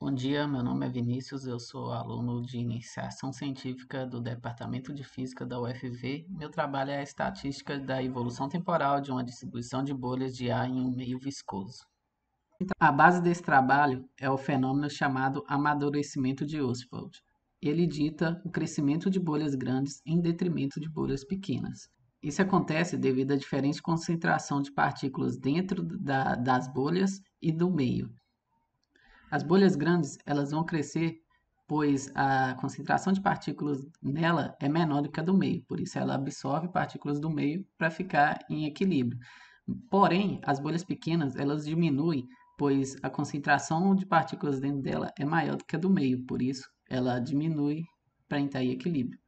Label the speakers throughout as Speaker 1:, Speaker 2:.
Speaker 1: Bom dia, meu nome é Vinícius, eu sou aluno de iniciação científica do Departamento de Física da UFV. Meu trabalho é a estatística da evolução temporal de uma distribuição de bolhas de ar em um meio viscoso. A base desse trabalho é o fenômeno chamado amadurecimento de Ostwald. Ele dita o crescimento de bolhas grandes em detrimento de bolhas pequenas. Isso acontece devido à diferente concentração de partículas dentro das bolhas e do meio. As bolhas grandes, elas vão crescer, pois a concentração de partículas nela é menor do que a do meio, por isso ela absorve partículas do meio para ficar em equilíbrio. Porém, as bolhas pequenas, elas diminuem, pois a concentração de partículas dentro dela é maior do que a do meio, por isso ela diminui para entrar em equilíbrio.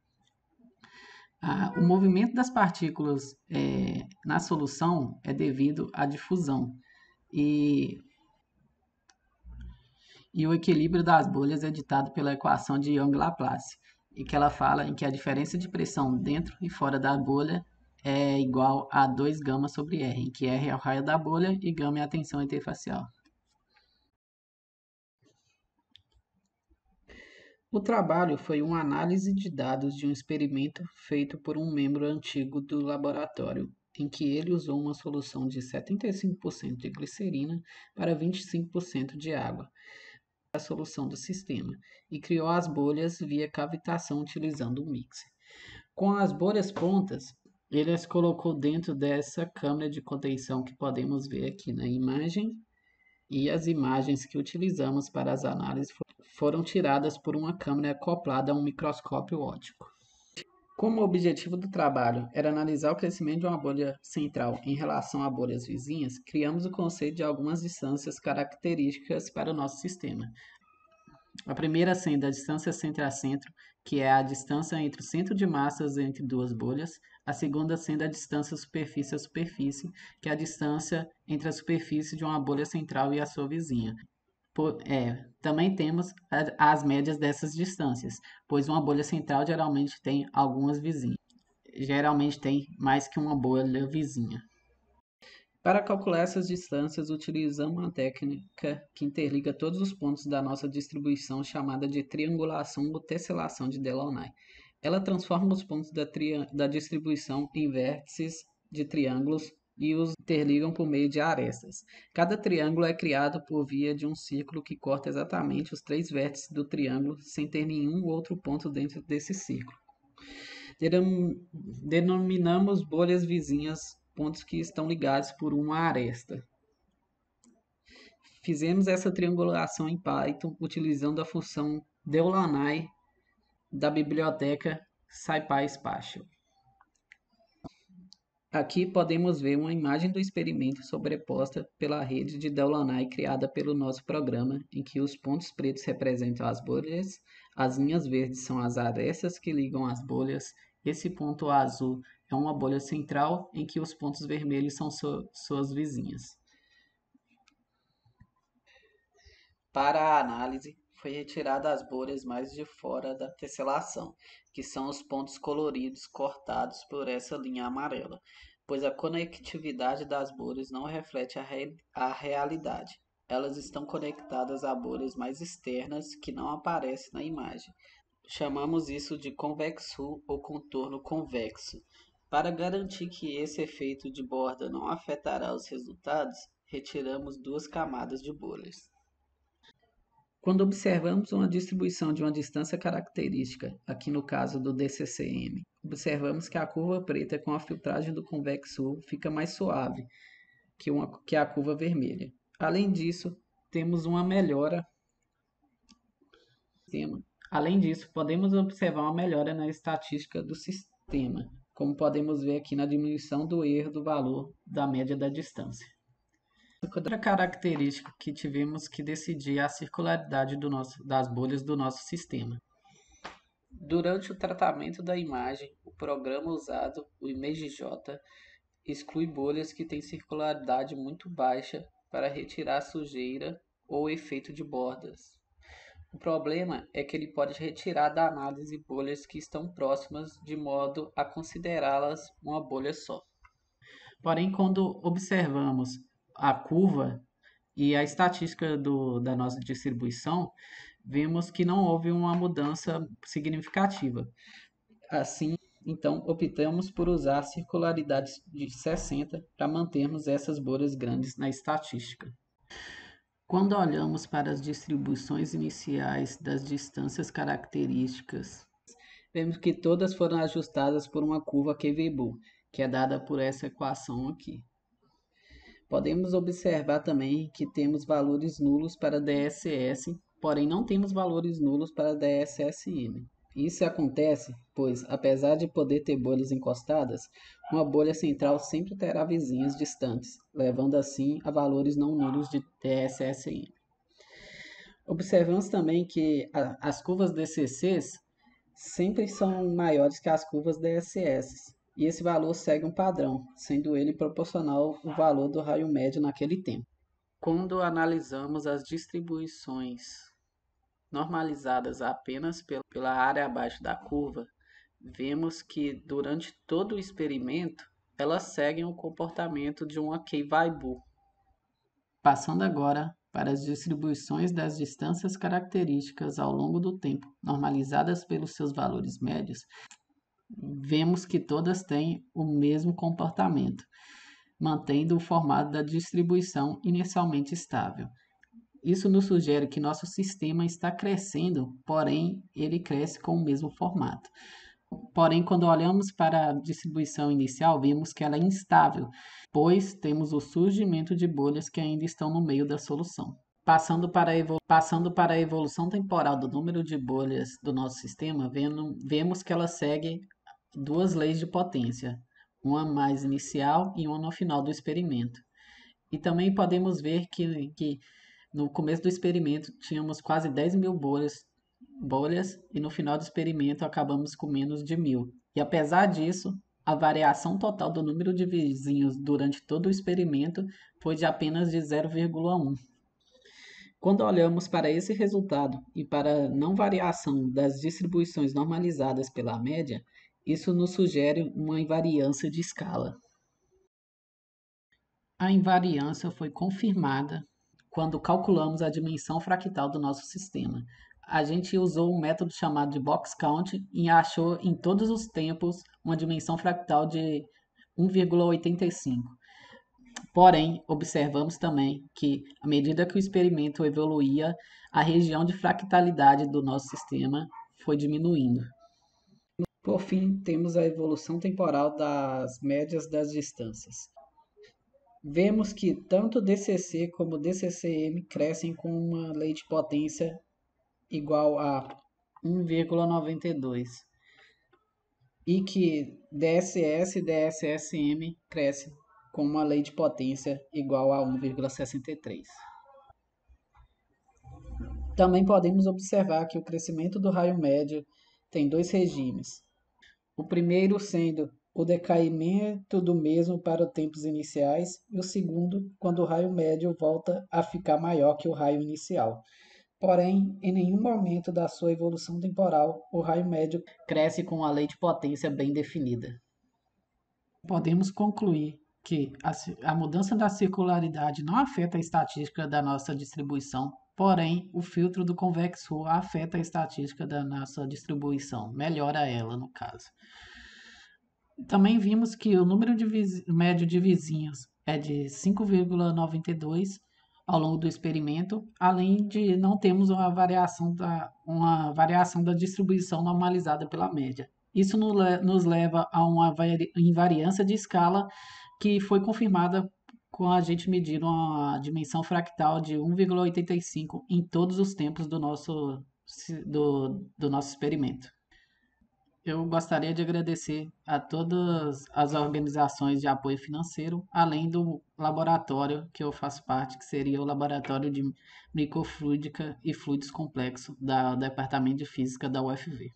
Speaker 1: O movimento das partículas na solução é devido à difusão, e o equilíbrio das bolhas é ditado pela equação de Young-Laplace, e que ela fala em que a diferença de pressão dentro e fora da bolha é igual a 2 gama sobre R, em que R é o raio da bolha e gama é a tensão interfacial. O trabalho foi uma análise de dados de um experimento feito por um membro antigo do laboratório, em que ele usou uma solução de 75% de glicerina para 25% de água, a solução do sistema, e criou as bolhas via cavitação utilizando um mixer. Com as bolhas prontas, ele as colocou dentro dessa câmara de contenção que podemos ver aqui na imagem, e as imagens que utilizamos para as análises foram tiradas por uma câmera acoplada a um microscópio óptico. Como o objetivo do trabalho era analisar o crescimento de uma bolha central em relação a bolhas vizinhas, criamos o conceito de algumas distâncias características para o nosso sistema. A primeira sendo a distância centro a centro, que é a distância entre o centro de massas entre duas bolhas. A segunda sendo a distância superfície a superfície, que é a distância entre a superfície de uma bolha central e a sua vizinha. Também temos as médias dessas distâncias, pois uma bolha central geralmente tem algumas vizinhas. Geralmente tem mais que uma bolha vizinha. Para calcular essas distâncias, utilizamos uma técnica que interliga todos os pontos da nossa distribuição chamada de triangulação ou tesselação de Delaunay. Ela transforma os pontos da distribuição em vértices de triângulos e os interligam por meio de arestas. Cada triângulo é criado por via de um círculo que corta exatamente os 3 vértices do triângulo sem ter nenhum outro ponto dentro desse círculo. Denominamos bolhas vizinhas pontos que estão ligados por uma aresta. Fizemos essa triangulação em Python utilizando a função Delaunay da biblioteca SciPy Spatial. Aqui podemos ver uma imagem do experimento sobreposta pela rede de Delaunay criada pelo nosso programa, em que os pontos pretos representam as bolhas, as linhas verdes são as arestas que ligam as bolhas, esse ponto azul é uma bolha central em que os pontos vermelhos são suas vizinhas. Para a análise, foi retirada as bolhas mais de fora da tesselação, que são os pontos coloridos cortados por essa linha amarela, pois a conectividade das bolhas não reflete a realidade. Elas estão conectadas a bolhas mais externas que não aparecem na imagem. Chamamos isso de convexo ou contorno convexo. Para garantir que esse efeito de borda não afetará os resultados, retiramos 2 camadas de bolhas. Quando observamos uma distribuição de uma distância característica, aqui no caso do DCCM, observamos que a curva preta com a filtragem do convexo fica mais suave que a curva vermelha. Além disso, temos uma melhora. Além disso, podemos observar uma melhora na estatística do sistema, como podemos ver aqui na diminuição do erro do valor da média da distância. Outra característica que tivemos que decidir é a circularidade das bolhas do nosso sistema. Durante o tratamento da imagem, o programa usado, o ImageJ, exclui bolhas que têm circularidade muito baixa para retirar sujeira ou efeito de bordas. O problema é que ele pode retirar da análise bolhas que estão próximas de modo a considerá-las uma bolha só. Porém, quando observamos a curva E a estatística da nossa distribuição, vimos que não houve uma mudança significativa. Assim, então, optamos por usar a circularidade de 60 para mantermos essas bolhas grandes na estatística. Quando olhamos para as distribuições iniciais das distâncias características, vemos que todas foram ajustadas por uma curva QVBOO, que é dada por essa equação aqui. Podemos observar também que temos valores nulos para DSS, porém não temos valores nulos para DSSM. Isso acontece, pois, apesar de poder ter bolhas encostadas, uma bolha central sempre terá vizinhos distantes, levando assim a valores não nulos de DSSM. Observamos também que as curvas DCCs sempre são maiores que as curvas DSS, e esse valor segue um padrão, sendo ele proporcional ao valor do raio médio naquele tempo. Quando analisamos as distribuições normalizadas apenas pela área abaixo da curva, vemos que durante todo o experimento elas seguem o comportamento de uma K-Viboo. Passando agora para as distribuições das distâncias características ao longo do tempo, normalizadas pelos seus valores médios, vemos que todas têm o mesmo comportamento, mantendo o formato da distribuição inicialmente estável. Isso nos sugere que nosso sistema está crescendo, porém ele cresce com o mesmo formato. Porém, quando olhamos para a distribuição inicial, vemos que ela é instável, pois temos o surgimento de bolhas que ainda estão no meio da solução. Passando para a evolução temporal do número de bolhas do nosso sistema, vemos que ela segue duas leis de potência, uma mais inicial e uma no final do experimento. E também podemos ver que no começo do experimento tínhamos quase 10.000 bolhas e no final do experimento acabamos com menos de 1.000. E apesar disso, a variação total do número de vizinhos durante todo o experimento foi de apenas de 0,1. Quando olhamos para esse resultado e para a não variação das distribuições normalizadas pela média, isso nos sugere uma invariância de escala. A invariância foi confirmada quando calculamos a dimensão fractal do nosso sistema. A gente usou um método chamado de box count e achou em todos os tempos uma dimensão fractal de 1,85. Porém, observamos também que, à medida que o experimento evoluía, a região de fractalidade do nosso sistema foi diminuindo. Por fim, temos a evolução temporal das médias das distâncias. Vemos que tanto DCC como DCCM crescem com uma lei de potência igual a 1,92 e que DSS e DSSM crescem com uma lei de potência igual a 1,63. Também podemos observar que o crescimento do raio médio tem dois regimes. O primeiro sendo o decaimento do mesmo para os tempos iniciais e o segundo quando o raio médio volta a ficar maior que o raio inicial. Porém, em nenhum momento da sua evolução temporal, o raio médio cresce com a lei de potência bem definida. Podemos concluir que a mudança da circularidade não afeta a estatística da nossa distribuição, porém, o filtro do convexo afeta a estatística da nossa distribuição, melhora ela, no caso. Também vimos que o número médio de vizinhos é de 5,92 ao longo do experimento, além de não termos uma variação da distribuição normalizada pela média. Isso nos leva a uma invariância de escala que foi confirmada com a gente medindo uma dimensão fractal de 1,85 em todos os tempos do nosso experimento. Eu gostaria de agradecer a todas as organizações de apoio financeiro, além do laboratório que eu faço parte, que seria o Laboratório de Microfluídica e Fluidos Complexos do Departamento de Física da UFV.